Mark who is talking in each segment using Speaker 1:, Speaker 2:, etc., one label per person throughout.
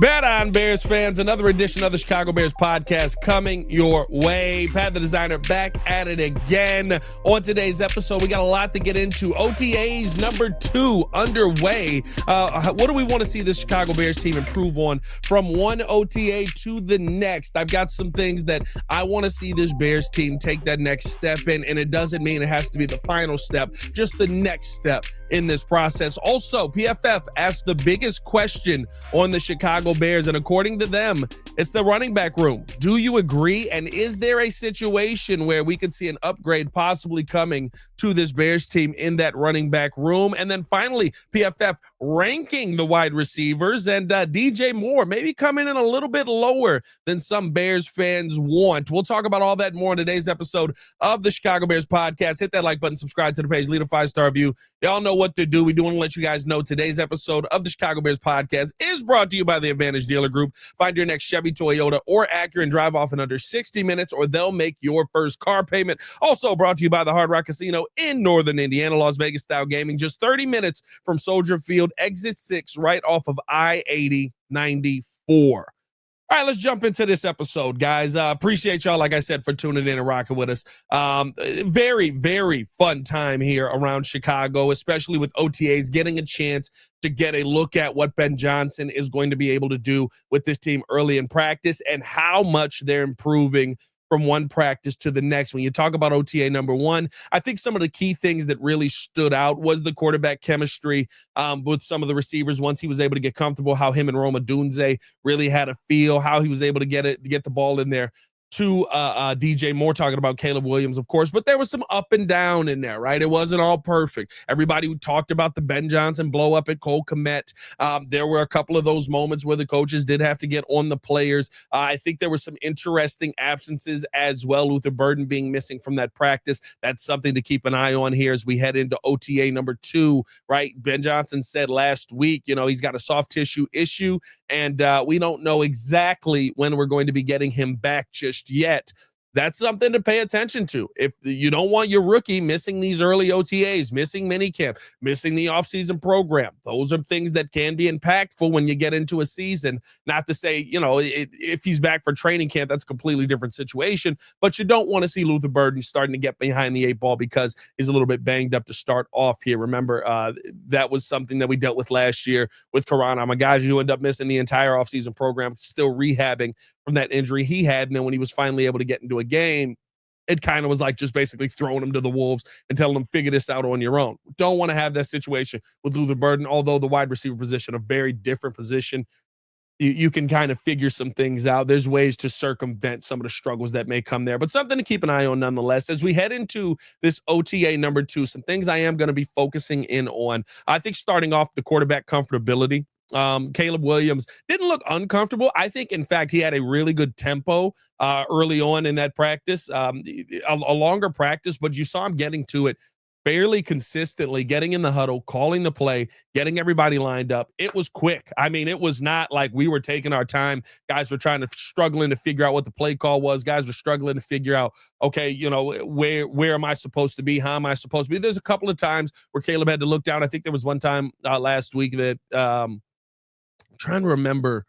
Speaker 1: Bet on Bears fans, another edition of the Chicago Bears podcast coming your way. Pat the Designer back at it again. On today's episode, we got a lot to get into. OTAs number 2 underway. What do we want to see the Chicago Bears team improve on from one OTA to the next? I've got some things that I want to see this Bears team take that next step in, and it doesn't mean it has to be the final step, just the next step in this process. Also, PFF asked the biggest question on the Chicago Bears, and according to them, it's the running back room. Do you agree? And is there a situation where we could see an upgrade possibly coming to this Bears team in that running back room? And then finally, PFF ranking the wide receivers, and DJ Moore maybe coming in a little bit lower than some Bears fans want. We'll talk about all that and more in today's episode of the Chicago Bears podcast. Hit that like button, subscribe to the page, leave a 5-star review. Y'all know what to do. We do want to let you guys know today's episode of the Chicago Bears podcast is brought to you by the Advantage Dealer Group. Find your next Chevy, Toyota, or Acura and drive off in under 60 minutes, or they'll make your first car payment. Also brought to you by the Hard Rock Casino in Northern Indiana, Las Vegas style gaming, just 30 minutes from Soldier Field, exit 6, right off of I-80-94. All right, let's jump into this episode, guys. Appreciate y'all, like I said, for tuning in and rocking with us. Very, very fun time here around Chicago, especially with OTAs, getting a chance to get a look at what Ben Johnson is going to be able to do with this team early in practice and how much they're improving from one practice to the next. When you talk about OTA number 1, I think some of the key things that really stood out was the quarterback chemistry with some of the receivers once he was able to get comfortable, how him and Rome Odunze really had a feel, how he was able to get the ball in there to DJ Moore, talking about Caleb Williams, of course, but there was some up and down in there, right? It wasn't all perfect. Everybody who talked about the Ben Johnson blow up at Cole Kmet, there were a couple of those moments where the coaches did have to get on the players. I think there were some interesting absences as well. Luther Burden being missing from that practice. That's something to keep an eye on here as we head into OTA number 2, right? Ben Johnson said last week, he's got a soft tissue issue, and we don't know exactly when we're going to be getting him back just yet. That's something to pay attention to. If you don't want your rookie missing these early OTAs, missing minicamp, missing the offseason program, those are things that can be impactful when you get into a season. Not to say, if he's back for training camp, that's a completely different situation, but you don't want to see Luther Burden starting to get behind the 8 ball because he's a little bit banged up to start off here. Remember, that was something that we dealt with last year with Karan Amagaji, who ended up missing the entire offseason program, still rehabbing from that injury he had. And then when he was finally able to get into a game, it kind of was like just basically throwing him to the wolves and telling him, figure this out on your own. Don't want to have that situation with Luther Burden, although the wide receiver position, a very different position. You can kind of figure some things out. There's ways to circumvent some of the struggles that may come there, but something to keep an eye on nonetheless. As we head into this OTA number 2, some things I am going to be focusing in on. I think starting off the quarterback comfortability. Caleb Williams didn't look uncomfortable. I think, in fact, he had a really good tempo early on in that practice, a longer practice, but you saw him getting to it fairly consistently, getting in the huddle, calling the play, getting everybody lined up. It was quick. I mean, it was not like we were taking our time. Guys were struggling to figure out what the play call was. Guys were struggling to figure out, okay, where am I supposed to be? How am I supposed to be? There's a couple of times where Caleb had to look down. I think there was one time last week that I'm trying to remember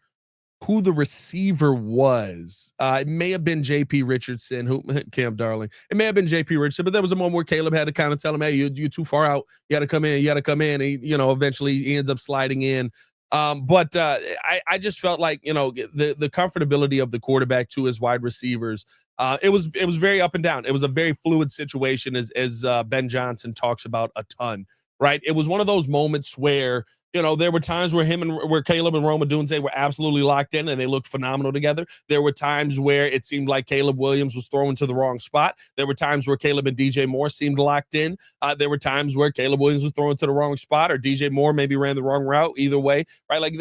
Speaker 1: who the receiver was. It may have been J.P. Richardson, Cam Darling. It may have been J.P. Richardson, but there was a moment where Caleb had to kind of tell him, hey, you're too far out. You got to come in. And eventually he ends up sliding in. But I just felt like, the comfortability of the quarterback to his wide receivers, it was very up and down. It was a very fluid situation as Ben Johnson talks about a ton, right? It was one of those moments where, there were times where Caleb and Rome Odunze were absolutely locked in and they looked phenomenal together. There were times where it seemed like Caleb Williams was thrown to the wrong spot. There were times where Caleb and DJ Moore seemed locked in. There were times where Caleb Williams was thrown to the wrong spot or DJ Moore maybe ran the wrong route. Either way, right? Like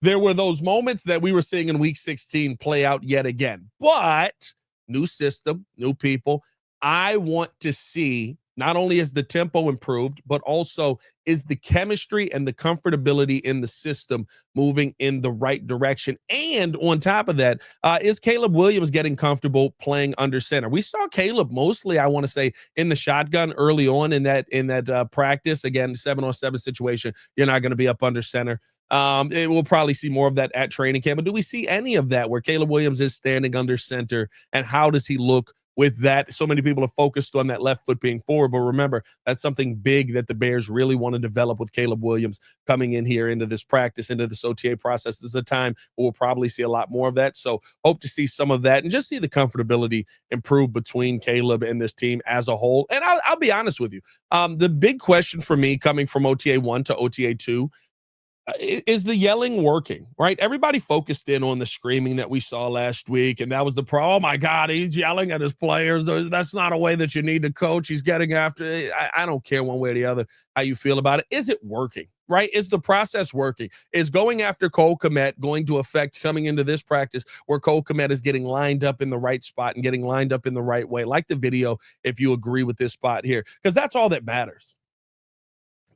Speaker 1: there were those moments that we were seeing in week 16 play out yet again. But new system, new people. I want to see Not only is the tempo improved, but also is the chemistry and the comfortability in the system moving in the right direction. And on top of that, is Caleb Williams getting comfortable playing under center? We saw Caleb mostly, I want to say, in the shotgun early on in that practice. Again, 7-on-7 situation. You're not going to be up under center. We'll probably see more of that at training camp. But do we see any of that where Caleb Williams is standing under center, and how does he look with that? So many people are focused on that left foot being forward, but remember, that's something big that the Bears really want to develop with Caleb Williams coming in here into this practice, into this OTA process. This is a time we'll probably see a lot more of that. So hope to see some of that and just see the comfortability improve between Caleb and this team as a whole. And I'll be honest with you. The big question for me coming from OTA 1 to OTA 2, is the yelling working, right? Everybody focused in on the screaming that we saw last week, and that was the problem. Oh my God, he's yelling at his players. That's not a way that you need to coach. He's getting after. I don't care one way or the other how you feel about it. Is it working, right? Is the process working? Is going after Cole Kmet going to affect coming into this practice where Cole Kmet is getting lined up in the right spot and getting lined up in the right way? Like the video, if you agree with this spot here, because that's all that matters.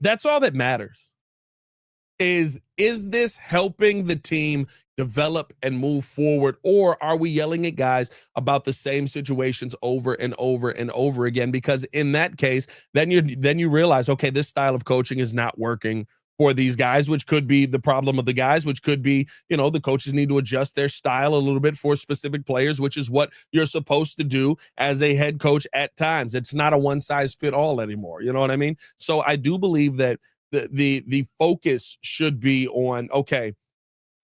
Speaker 1: That's all that matters. Is this helping the team develop and move forward, or are we yelling at guys about the same situations over and over and over again? Because in that case, then you realize, okay, this style of coaching is not working for these guys, which could be the problem of the guys, which could be, the coaches need to adjust their style a little bit for specific players, which is what you're supposed to do as a head coach at times. It's not a one size fit all anymore. You know what I mean? So I do believe that the focus should be on, okay,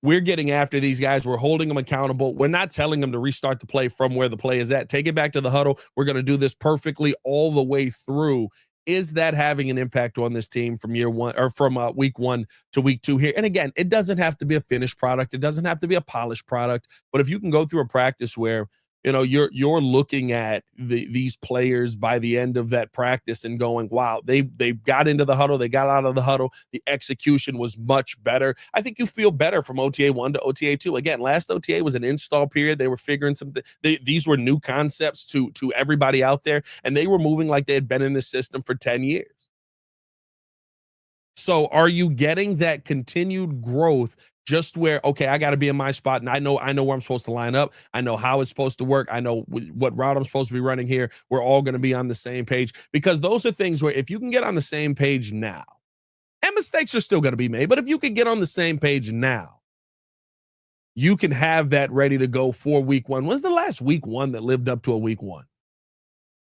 Speaker 1: we're getting after these guys. We're holding them accountable. We're not telling them to restart the play from where the play is at. Take it back to the huddle. We're going to do this perfectly all the way through. Is that having an impact on this team from year one, or from week 1 to week 2 here? And again, it doesn't have to be a finished product. It doesn't have to be a polished product. But if you can go through a practice where you're looking at these players by the end of that practice and going, wow, they got into the huddle, they got out of the huddle, the execution was much better. I think you feel better from OTA 1 to OTA 2. Again, last OTA was an install period. They were figuring something. These were new concepts to everybody out there, and they were moving like they had been in the system for 10 years. So are you getting that continued growth just where, okay, I got to be in my spot, and I know where I'm supposed to line up. I know how it's supposed to work. I know what route I'm supposed to be running here. We're all going to be on the same page, because those are things where if you can get on the same page now, and mistakes are still going to be made, but if you can get on the same page now, you can have that ready to go for week 1. When's the last week 1 that lived up to a week 1?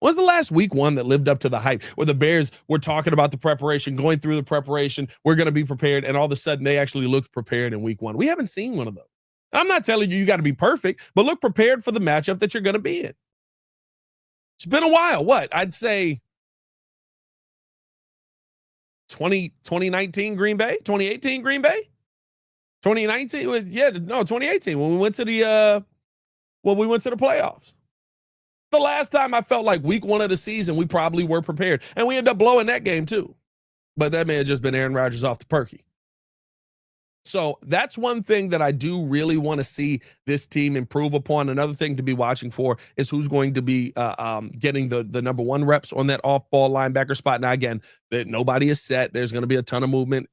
Speaker 1: When's the last week 1 that lived up to the hype, where the Bears were talking about the preparation, going through the preparation, we're going to be prepared, and all of a sudden they actually looked prepared in week 1? We haven't seen one of those. I'm not telling you got to be perfect, but look prepared for the matchup that you're going to be in. It's been a while. What? I'd say 2019 Green Bay, 2018 Green Bay, 2019. 2018 when we went to the playoffs. The last time I felt like week 1 of the season, we probably were prepared. And we ended up blowing that game too. But that may have just been Aaron Rodgers off the perky. So that's one thing that I do really want to see this team improve upon. Another thing to be watching for is who's going to be getting the number 1 reps on that off-ball linebacker spot. Now, again, that nobody is set. There's going to be a ton of movement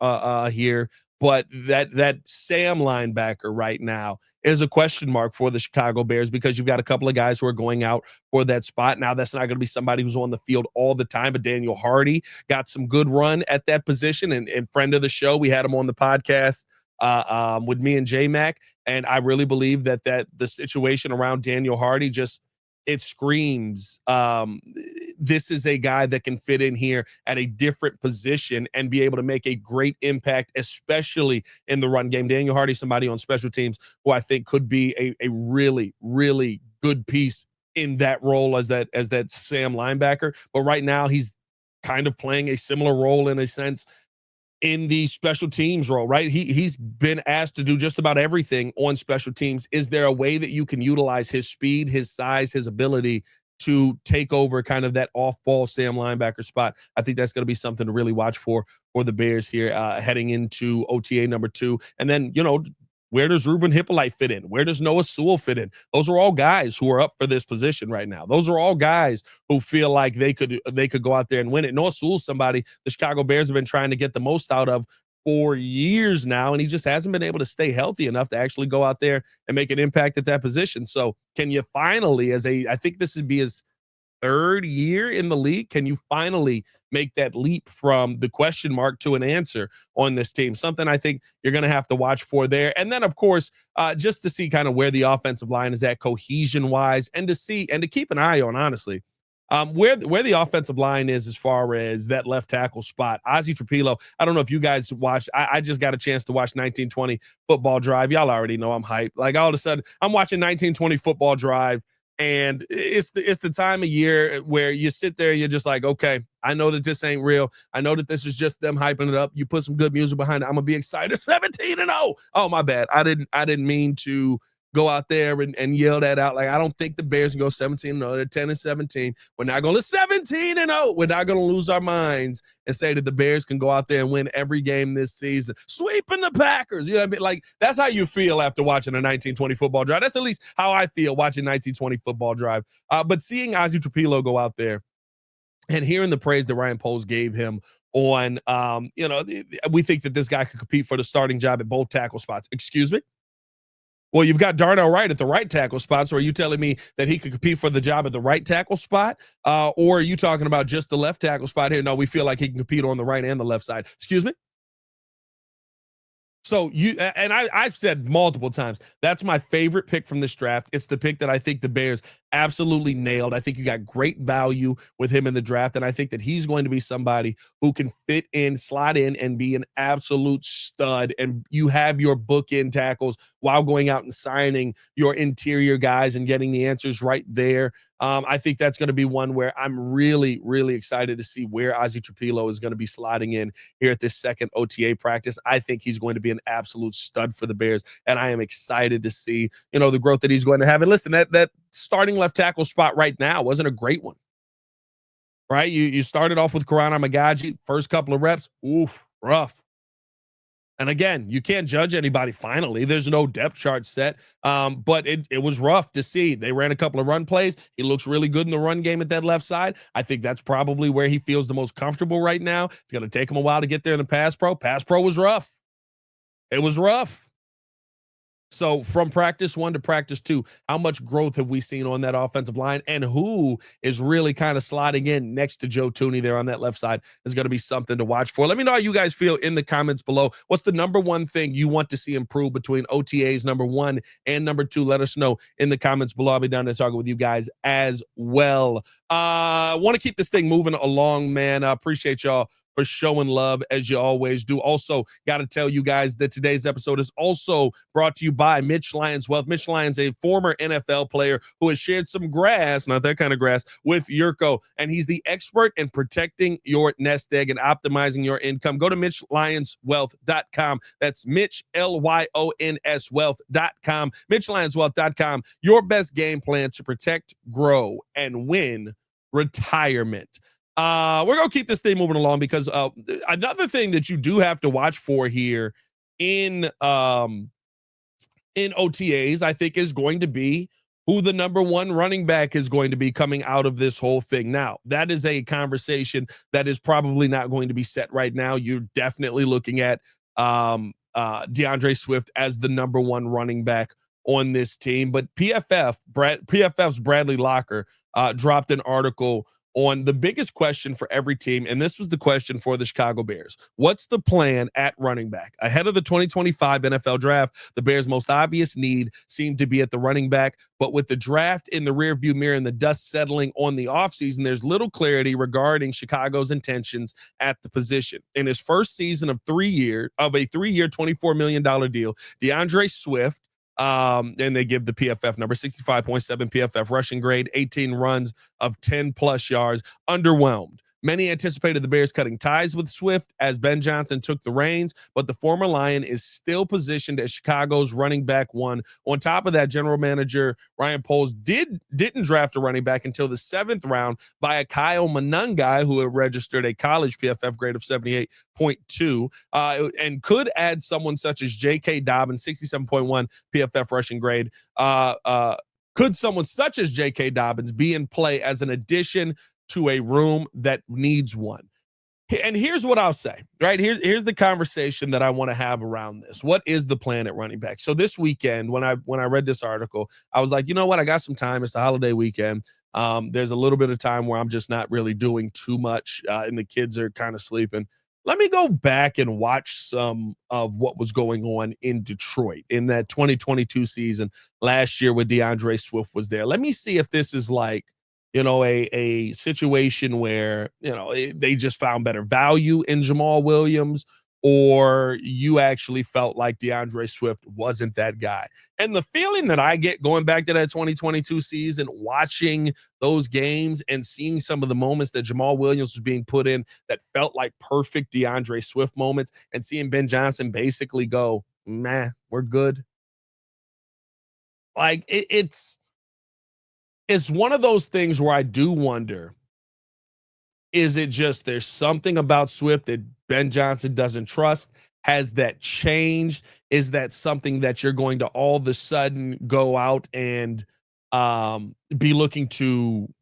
Speaker 1: here. But that Sam linebacker right now is a question mark for the Chicago Bears, because you've got a couple of guys who are going out for that spot. Now, that's not going to be somebody who's on the field all the time, but Daniel Hardy got some good run at that position. And friend of the show, we had him on the podcast with me and J-Mac. And I really believe that the situation around Daniel Hardy it screams this is a guy that can fit in here at a different position and be able to make a great impact, especially in the run game. Daniel Hardy, somebody on special teams who I think could be a really, really good piece in that role as that Sam linebacker. But right now he's kind of playing a similar role in a sense in the special teams role, right? He's been asked to do just about everything on special teams. Is there a way that you can utilize his speed, his size, his ability to take over kind of that off-ball Sam linebacker spot? I think that's going to be something to really watch for the Bears here heading into OTA number 2. And then, Where does Ruben Hippolyte fit in? Where does Noah Sewell fit in? Those are all guys who are up for this position right now. Those are all guys who feel like they could go out there and win it. Noah Sewell's somebody the Chicago Bears have been trying to get the most out of for years now, and he just hasn't been able to stay healthy enough to actually go out there and make an impact at that position. So can you finally, I think this would be his third year in the league, can you finally make that leap from the question mark to an answer on this team? Something I think you're going to have to watch for there. And then, of course, just to see kind of where the offensive line is at cohesion wise, and to keep an eye on, honestly, where the offensive line is as far as that left tackle spot. Ozzie Trapilo, I don't know if you guys watched. I just got a chance to watch 1920 Football Drive. Y'all already know I'm hyped. Like all of a sudden, I'm watching 1920 Football Drive, and it's the time of year where you sit there and you're just like, okay, I know that this ain't real. I know that this is just them hyping it up. You put some good music behind it, I'm gonna be excited. 17-0. Oh, my bad. I didn't mean to go out there and yell that out. Like, I don't think the Bears can go 17-0. They're 10-17. We're not going to 17-0. We're not going to lose our minds and say that the Bears can go out there and win every game this season, sweeping the Packers. You know what I mean? Like, that's how you feel after watching a 1920 Football Drive. That's at least how I feel watching 1920 Football Drive. But seeing Ozzie Trapilo go out there and hearing the praise that Ryan Poles gave him on, we think that this guy could compete for the starting job at both tackle spots. Excuse me? Well, you've got Darnell Wright at the right tackle spot. So are you telling me that he could compete for the job at the right tackle spot? Or are you talking about just the left tackle spot here? No, we feel like he can compete on the right and the left side. Excuse me? So I've said multiple times, that's my favorite pick from this draft. It's the pick that I think the Bears absolutely nailed. I think you got great value with him in the draft, and I think that he's going to be somebody who can fit in, slot in, and be an absolute stud. And you have your bookend tackles while going out and signing your interior guys and getting the answers right there. I think that's going to be one where I'm really, really excited to see where Ozzie Trapilo is going to be slotting in here at this second OTA practice. I think he's going to be an absolute stud for the Bears, and I am excited to see, the growth that he's going to have. And listen, that starting left tackle spot right now wasn't a great one, right? You started off with Karana Magaji, first couple of reps, oof, rough. And again, you can't judge anybody finally. There's no depth chart set. But it was rough to see. They ran a couple of run plays. He looks really good in the run game at that left side. I think that's probably where he feels the most comfortable right now. It's going to take him a while to get there in the pass pro. Pass pro was rough. It was rough. So from practice 1 to practice 2, how much growth have we seen on that offensive line, and who is really kind of sliding in next to Joe Thuney there on that left side is going to be something to watch for. Let me know how you guys feel in the comments below. What's the number one thing you want to see improve between OTAs number 1 and number 2? Let us know in the comments below. I'll be down there talking with you guys as well. Want to keep this thing moving along, man. I appreciate y'all for showing love as you always do. Also, got to tell you guys that today's episode is also brought to you by Mitch Lyons Wealth. Mitch Lyons, a former NFL player who has shared some grass, not that kind of grass, with Yurko, and he's the expert in protecting your nest egg and optimizing your income. Go to MitchLyonsWealth.com. That's Mitch, Lyons Wealth.com. MitchLyonsWealth.com. Your best game plan to protect, grow, and win retirement. We're going to keep this thing moving along because another thing that you do have to watch for here in OTAs, I think, is going to be who the number 1 running back is going to be coming out of this whole thing. Now, that is a conversation that is probably not going to be set right now. You're definitely looking at DeAndre Swift as the number 1 running back on this team. But PFF's Bradley Locker dropped an article on the biggest question for every team, and this was the question for the Chicago Bears. What's the plan at running back? Ahead of the 2025 NFL draft, the Bears' most obvious need seemed to be at the running back, but with the draft in the rearview mirror and the dust settling on the offseason, there's little clarity regarding Chicago's intentions at the position. In his first season of a 3-year, $24 million deal, DeAndre Swift, and they give the PFF number 65.7 PFF rushing grade, 18 runs of 10 plus yards, underwhelmed. Many anticipated the Bears cutting ties with Swift as Ben Johnson took the reins, but the former Lion is still positioned as Chicago's running back one. On top of that, general manager Ryan Poles didn't draft a running back until the 7th round by a Kyle Monangai, who had registered a college PFF grade of 78.2, and could add someone such as J.K. Dobbins, 67.1 PFF rushing grade. Could someone such as J.K. Dobbins be in play as an addition to a room that needs one? And here's what I'll say, right? Here's the conversation that I want to have around this. What is the plan at running back? So this weekend, when I read this article, I was like, you know what? I got some time. It's the holiday weekend. There's a little bit of time where I'm just not really doing too much, and the kids are kind of sleeping. Let me go back and watch some of what was going on in Detroit in that 2022 season last year when DeAndre Swift was there. Let me see if this is like, a situation where, they just found better value in Jamal Williams, or you actually felt like DeAndre Swift wasn't that guy. And the feeling that I get going back to that 2022 season, watching those games and seeing some of the moments that Jamal Williams was being put in that felt like perfect DeAndre Swift moments, and seeing Ben Johnson basically go, "Meh, we're good." Like it's one of those things where I do wonder, is it just there's something about Swift that Ben Johnson doesn't trust? Has that changed? Is that something that you're going to all of a sudden go out and be looking to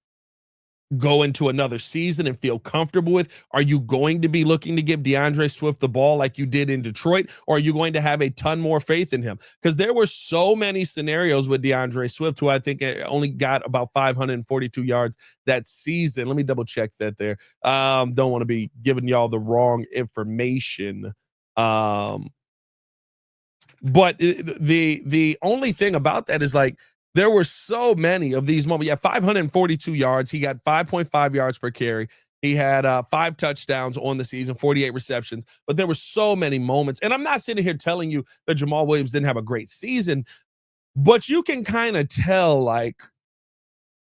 Speaker 1: go into another season and feel comfortable with? Are you going to be looking to give DeAndre Swift the ball like you did in Detroit? Or are you going to have a ton more faith in him? Because there were so many scenarios with DeAndre Swift, who I think only got about 542 yards that season. Let me double check that there. Don't want to be giving y'all the wrong information. But the only thing about that is, like, there were so many of these moments. Yeah, 542 yards. He got 5.5 yards per carry. He had 5 touchdowns on the season, 48 receptions. But there were so many moments. And I'm not sitting here telling you that Jamal Williams didn't have a great season, but you can kind of tell, like,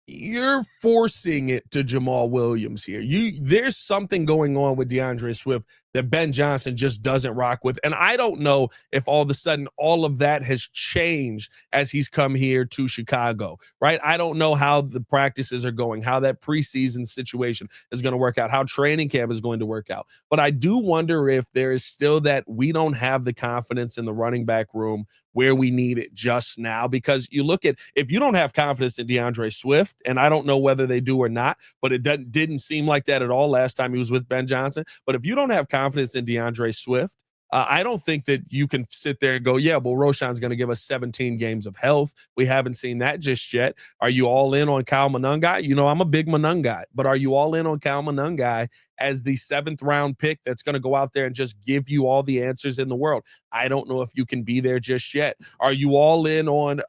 Speaker 1: you're forcing it to Jamal Williams here. There's something going on with DeAndre Swift that Ben Johnson just doesn't rock with. And I don't know if all of a sudden all of that has changed as he's come here to Chicago, right? I don't know how the practices are going, how that preseason situation is going to work out, how training camp is going to work out. But I do wonder if there is still that we don't have the confidence in the running back room where we need it just now. Because you look at, if you don't have confidence in DeAndre Swift, and I don't know whether they do or not, but it didn't seem like that at all last time he was with Ben Johnson. But if you don't have confidence in DeAndre Swift, I don't think that you can sit there and go, yeah, well, Roshan's going to give us 17 games of health. We haven't seen that just yet. Are you all in on Kyle Monangai? I'm a big Monangai, but are you all in on Kyle Monangai as the 7th round pick that's going to go out there and just give you all the answers in the world? I don't know if you can be there just yet. Are you all in on,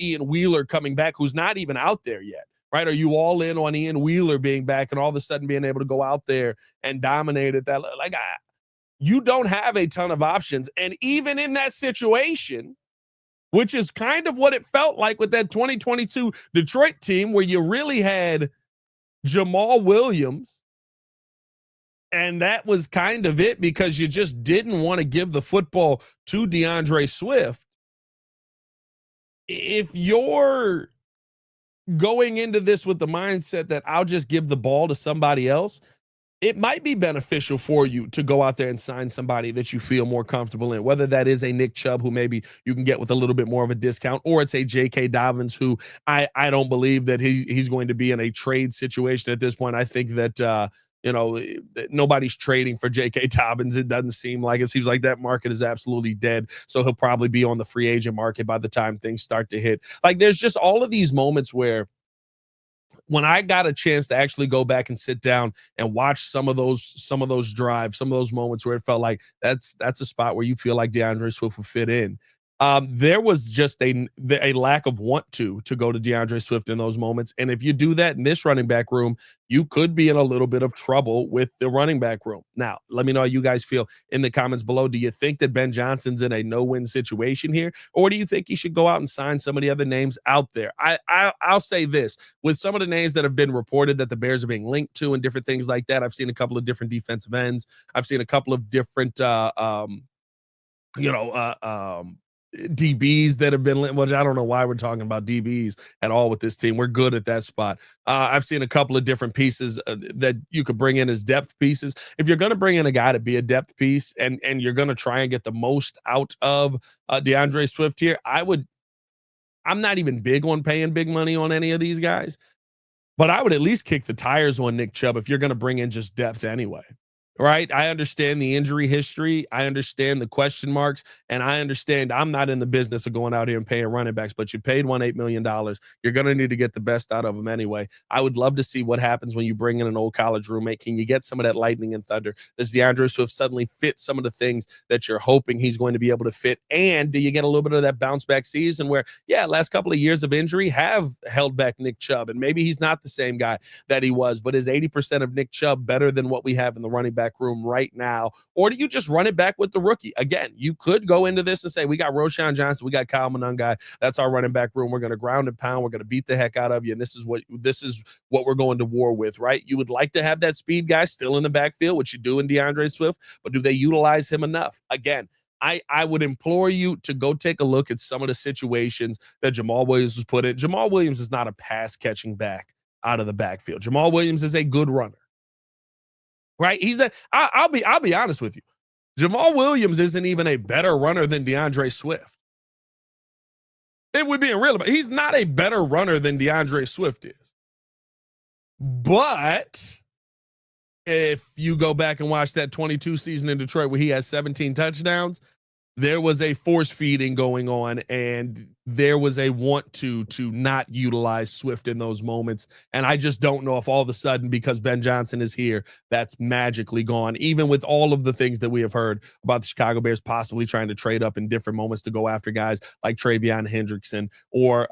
Speaker 1: Ian Wheeler coming back, who's not even out there yet? Right? Are you all in on Ian Wheeler being back and all of a sudden being able to go out there and dominate at that? Like, you don't have a ton of options. And even in that situation, which is kind of what it felt like with that 2022 Detroit team, where you really had Jamal Williams, and that was kind of it, because you just didn't want to give the football to DeAndre Swift. If you're going into this with the mindset that I'll just give the ball to somebody else, it might be beneficial for you to go out there and sign somebody that you feel more comfortable in, whether that is a Nick Chubb, who maybe you can get with a little bit more of a discount, or it's a J.K. Dobbins, who I don't believe that he's going to be in a trade situation at this point. I think that, nobody's trading for J.K. Dobbins. It doesn't seem like it. Seems like that market is absolutely dead. So he'll probably be on the free agent market by the time things start to hit. Like, there's just all of these moments where, when I got a chance to actually go back and sit down and watch some of those drives, some of those moments where it felt like that's a spot where you feel like DeAndre Swift would fit in. There was just a lack of want to go to DeAndre Swift in those moments. And if you do that in this running back room, you could be in a little bit of trouble with the running back room. Now, let me know how you guys feel in the comments below. Do you think that Ben Johnson's in a no-win situation here, or do you think he should go out and sign some of the other names out there? I'll say this: with some of the names that have been reported that the Bears are being linked to and different things like that, I've seen a couple of different defensive ends. I've seen a couple of different you know, DBs that have been, which I don't know why we're talking about DBs at all with this team. We're good at that spot. I've seen a couple of different pieces that you could bring in as depth pieces. If you're going to bring in a guy to be a depth piece and you're going to try and get the most out of DeAndre Swift here, I'm not even big on paying big money on any of these guys, but I would at least kick the tires on Nick Chubb if you're going to bring in just depth anyway. Right. I understand the injury history. I understand the question marks. And I understand I'm not in the business of going out here and paying running backs, but you paid $8 million. You're going to need to get the best out of them anyway. I would love to see what happens when you bring in an old college roommate. Can you get some of that lightning and thunder? Does DeAndre Swift suddenly fit some of the things that you're hoping he's going to be able to fit? And do you get a little bit of that bounce back season where, yeah, last couple of years of injury have held back Nick Chubb, and maybe he's not the same guy that he was, but is 80% of Nick Chubb better than what we have in the running back room right now? Or do you just run it back with the rookie? Again, you could go into this and say, we got Roschon Johnson, we got Kyle Monangai, that's our running back room. We're going to ground and pound, we're going to beat the heck out of you, and this is what we're going to war with, right? You would like to have that speed guy still in the backfield, which you do in DeAndre Swift, but do they utilize him enough? Again, I would implore you to go take a look at some of the situations that Jamal Williams was put in. Jamal Williams is not a pass catching back out of the backfield. Jamal Williams is a good runner. Right? He's that. I'll be honest with you. Jamal Williams isn't even a better runner than DeAndre Swift. If we're being real about it, he's not a better runner than DeAndre Swift is. But if you go back and watch that 22 season in Detroit where he has 17 touchdowns, there was a force feeding going on, and there was a want to not utilize Swift in those moments. And I just don't know if all of a sudden, because Ben Johnson is here, that's magically gone, even with all of the things that we have heard about the Chicago Bears possibly trying to trade up in different moments to go after guys like Travion Hendrickson, or,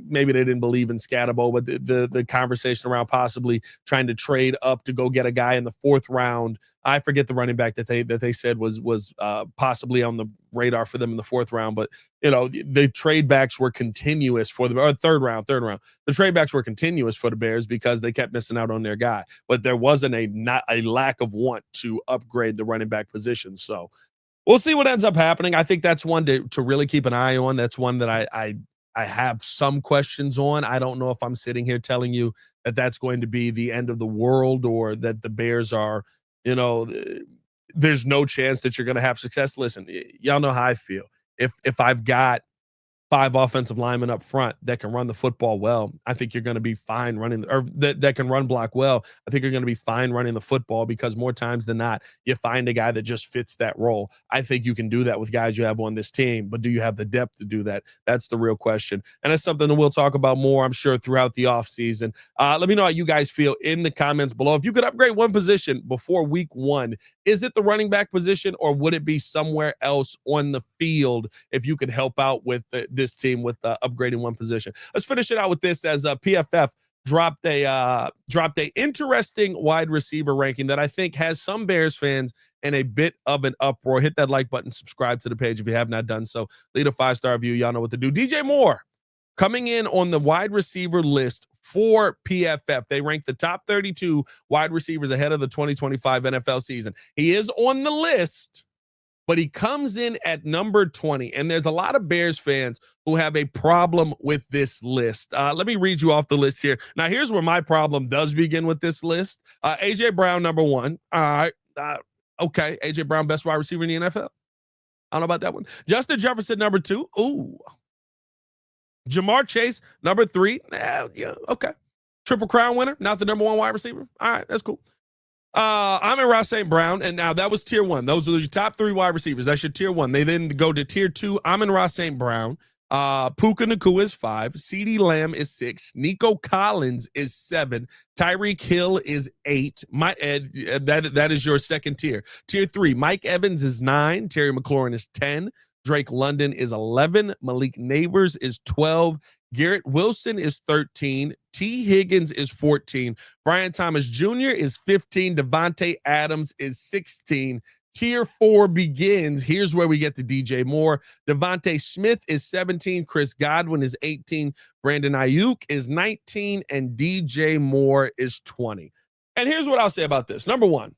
Speaker 1: maybe they didn't believe in Scatabo, but the conversation around possibly trying to trade up to go get a guy in the fourth round. I forget the running back that they said was possibly on the radar for them in the fourth round, but the trade backs were continuous for the third round. The trade backs were continuous for the Bears because they kept missing out on their guy, but there wasn't a lack of want to upgrade the running back position. So we'll see what ends up happening. I think that's one to really keep an eye on. That's one that I have some questions on. I don't know if I'm sitting here telling you that that's going to be the end of the world, or that the Bears are, there's no chance that you're going to have success. Listen, y'all know how I feel. If I've got 5 offensive linemen up front that can run the football well, I think you're going to be fine running, or that can run block well. I think you're going to be fine running the football, because more times than not, you find a guy that just fits that role. I think you can do that with guys you have on this team, but do you have the depth to do that? That's the real question. And that's something that we'll talk about more, I'm sure, throughout the offseason. Let me know how you guys feel in the comments below. If you could upgrade one position before week 1, is it the running back position, or would it be somewhere else on the field if you could help out with this team with upgrading one position? Let's finish it out with this, as PFF dropped a interesting wide receiver ranking that I think has some Bears fans in a bit of an uproar. Hit that like button, subscribe to the page if you have not done so. Leave a 5-star review. Y'all know what to do. DJ Moore coming in on the wide receiver list for PFF. They rank the top 32 wide receivers ahead of the 2025 NFL season. He is on the list, but he comes in at number 20. And there's a lot of Bears fans who have a problem with this list. Let me read you off the list here. Now, here's where my problem does begin with this list. A.J. Brown, number 1. All right. Okay. A.J. Brown, best wide receiver in the NFL. I don't know about that one. Justin Jefferson, number 2. Ooh. Jamar Chase, number 3. Yeah, okay. Triple Crown winner, not the number 1 wide receiver. All right, that's cool. Amon-Ra St. Brown, and now that was tier 1. Those are your top 3 wide receivers. That's your tier 1. They then go to tier 2. Amon-Ra St. Brown. Puka Nacua is 5. CeeDee Lamb is 6. Nico Collins is 7. Tyreek Hill is 8. That is your second tier. Tier 3. Mike Evans is 9. Terry McLaurin is 10. Drake London is 11. Malik Neighbors is 12. Garrett Wilson is 13. T. Higgins is 14. Brian Thomas Jr. is 15. Devontae Adams is 16. Tier 4 begins. Here's where we get to DJ Moore. Devontae Smith is 17. Chris Godwin is 18. Brandon Ayuk is 19. And DJ Moore is 20. And here's what I'll say about this. Number one,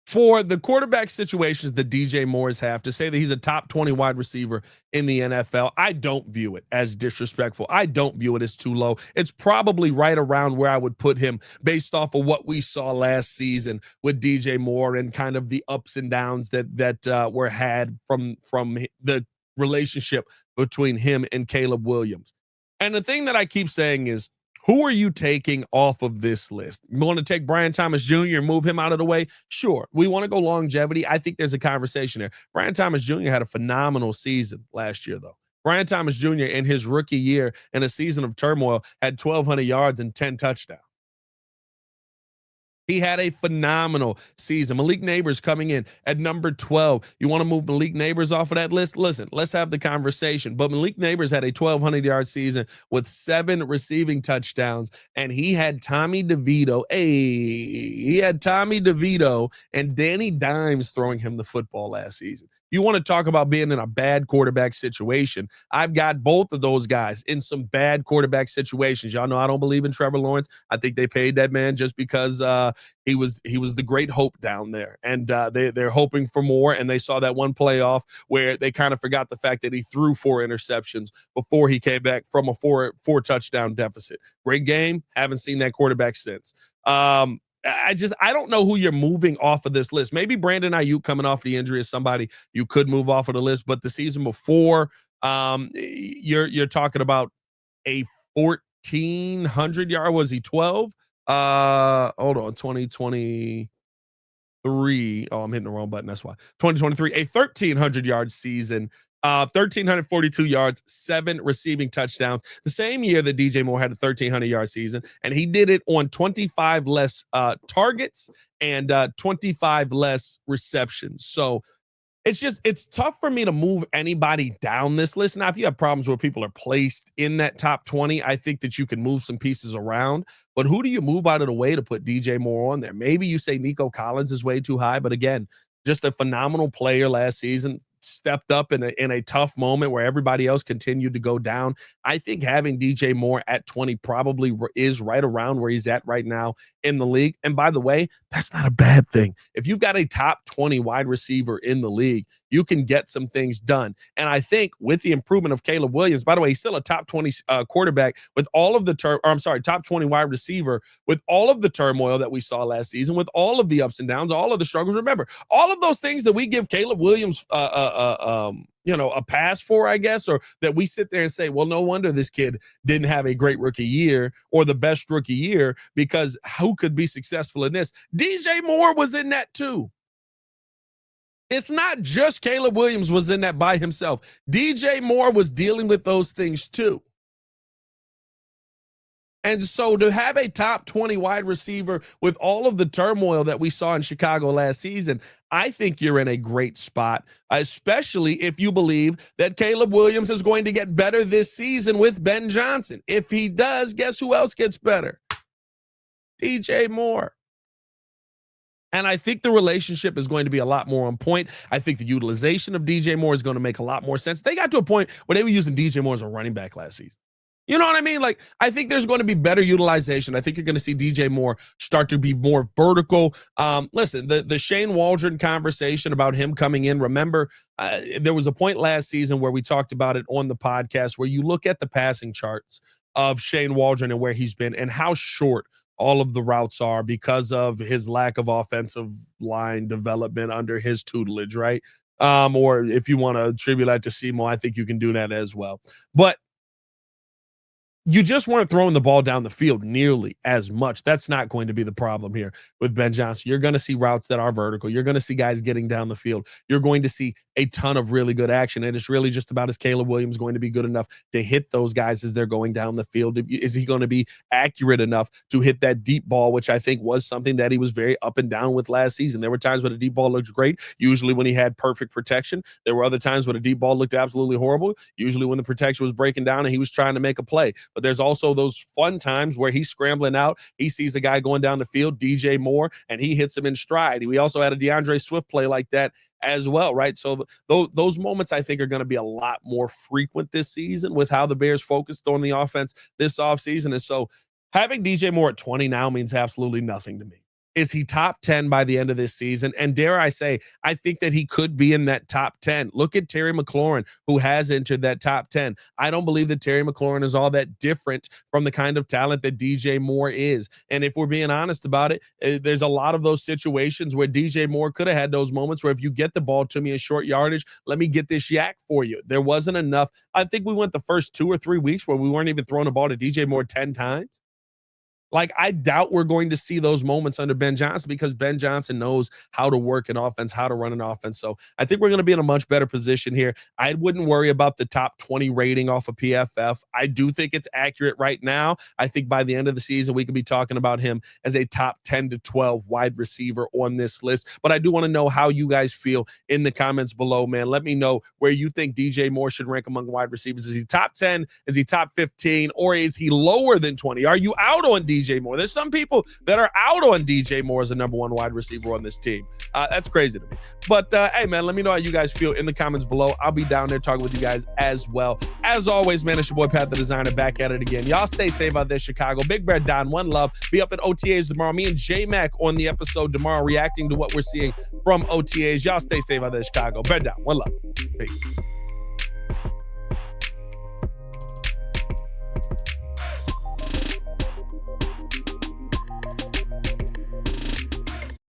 Speaker 1: for the quarterback situations that DJ Moore's have, to say that he's a top 20 wide receiver in the NFL, I don't view it as disrespectful. I don't view it as too low. It's probably right around where I would put him based off of what we saw last season with DJ Moore and kind of the ups and downs that were had from the relationship between him and Caleb Williams. And the thing that I keep saying is, who are you taking off of this list? You want to take Brian Thomas Jr. and move him out of the way? Sure. We want to go longevity. I think there's a conversation there. Brian Thomas Jr. had a phenomenal season last year, though. Brian Thomas Jr. in his rookie year in a season of turmoil had 1,200 yards and 10 touchdowns. He had a phenomenal season. Malik Neighbors coming in at number 12. You want to move Malik Neighbors off of that list? Listen, let's have the conversation. But Malik Neighbors had a 1,200-yard season with 7 receiving touchdowns, and he had Tommy DeVito. He had Tommy DeVito and Danny Dimes throwing him the football last season. You want to talk about being in a bad quarterback situation. I've got both of those guys in some bad quarterback situations. Y'all know I don't believe in Trevor Lawrence. I think they paid that man just because he was the great hope down there. And they're hoping for more. And they saw that one playoff where they kind of forgot the fact that he threw 4 interceptions before he came back from a four touchdown deficit. Great game. Haven't seen that quarterback since. I don't know who you're moving off of this list. Maybe Brandon Ayuk coming off the injury is somebody you could move off of the list, but the season before, you're talking about a 1,400 yard. Was he 12? Hold on, 2023. Oh, I'm hitting the wrong button. That's why. 2023, a 1,300 yard season. 1,342 yards, 7 receiving touchdowns. The same year that DJ Moore had a 1,300-yard season, and he did it on 25 less targets and 25 less receptions. So it's tough for me to move anybody down this list. Now, if you have problems where people are placed in that top 20, I think that you can move some pieces around. But who do you move out of the way to put DJ Moore on there? Maybe you say Nico Collins is way too high, but again, just a phenomenal player last season. Stepped up in a tough moment where everybody else continued to go down. I think having DJ Moore at 20 probably is right around where he's at right now in the league. And by the way, that's not a bad thing. If you've got a top 20 wide receiver in the league, you can get some things done. And I think with the improvement of Caleb Williams, by the way, he's still a top 20 quarterback with all of the top 20 wide receiver with all of the turmoil that we saw last season, with all of the ups and downs, all of the struggles. Remember, all of those things that we give Caleb Williams a pass for, I guess, or that we sit there and say, well, no wonder this kid didn't have a great rookie year or the best rookie year, because who could be successful in this? DJ Moore was in that too. It's not just Caleb Williams was in that by himself. DJ Moore was dealing with those things too. And so to have a top 20 wide receiver with all of the turmoil that we saw in Chicago last season, I think you're in a great spot, especially if you believe that Caleb Williams is going to get better this season with Ben Johnson. If he does, guess who else gets better? DJ Moore. And I think the relationship is going to be a lot more on point. I think the utilization of DJ Moore is going to make a lot more sense. They got to a point where they were using DJ Moore as a running back last season. You know what I mean? Like, I think there's going to be better utilization. I think you're going to see DJ Moore start to be more vertical. Listen, the Shane Waldron conversation about him coming in, remember, there was a point last season where we talked about it on the podcast where you look at the passing charts of Shane Waldron and where he's been and how short all of the routes are because of his lack of offensive line development under his tutelage, right? Or if you want to attribute that to Simo, I think you can do that as well. But you just weren't throwing the ball down the field nearly as much. That's not going to be the problem here with Ben Johnson. You're going to see routes that are vertical. You're going to see guys getting down the field. You're going to see a ton of really good action. And it's really just about, is Caleb Williams going to be good enough to hit those guys as they're going down the field? Is he going to be accurate enough to hit that deep ball, which I think was something that he was very up and down with last season? There were times where the deep ball looked great, usually when he had perfect protection. There were other times where the deep ball looked absolutely horrible, usually when the protection was breaking down and he was trying to make a play. But there's also those fun times where he's scrambling out. He sees a guy going down the field, DJ Moore, and he hits him in stride. We also had a DeAndre Swift play like that as well, right? So those moments, I think, are going to be a lot more frequent this season with how the Bears focused on the offense this offseason. And so having DJ Moore at 20 now means absolutely nothing to me. Is he top 10 by the end of this season? And dare I say, I think that he could be in that top 10. Look at Terry McLaurin, who has entered that top 10. I don't believe that Terry McLaurin is all that different from the kind of talent that DJ Moore is. And if we're being honest about it, there's a lot of those situations where DJ Moore could have had those moments where, if you get the ball to me in short yardage, let me get this yak for you. There wasn't enough. I think we went the first 2 or 3 weeks where we weren't even throwing the ball to DJ Moore 10 times. Like, I doubt we're going to see those moments under Ben Johnson, because Ben Johnson knows how to work an offense, how to run an offense. So I think we're going to be in a much better position here. I wouldn't worry about the top 20 rating off of PFF. I do think it's accurate right now. I think by the end of the season, we could be talking about him as a top 10 to 12 wide receiver on this list. But I do want to know how you guys feel in the comments below, man. Let me know where you think DJ Moore should rank among wide receivers. Is he top 10? Is he top 15? Or is he lower than 20? Are you out on DJ Moore? There's some people that are out on DJ Moore as a number one wide receiver on this team. That's crazy to me. But hey, man, let me know how you guys feel in the comments below. I'll be down there talking with you guys as well. As always, man, it's your boy Pat the Designer, back at it again. Y'all stay safe out there, Chicago. Big Bear Don, one love. Be up at OTAs tomorrow. Me and J-Mac on the episode tomorrow, reacting to what we're seeing from OTAs. Y'all stay safe out there, Chicago. Bear down, one love. Peace.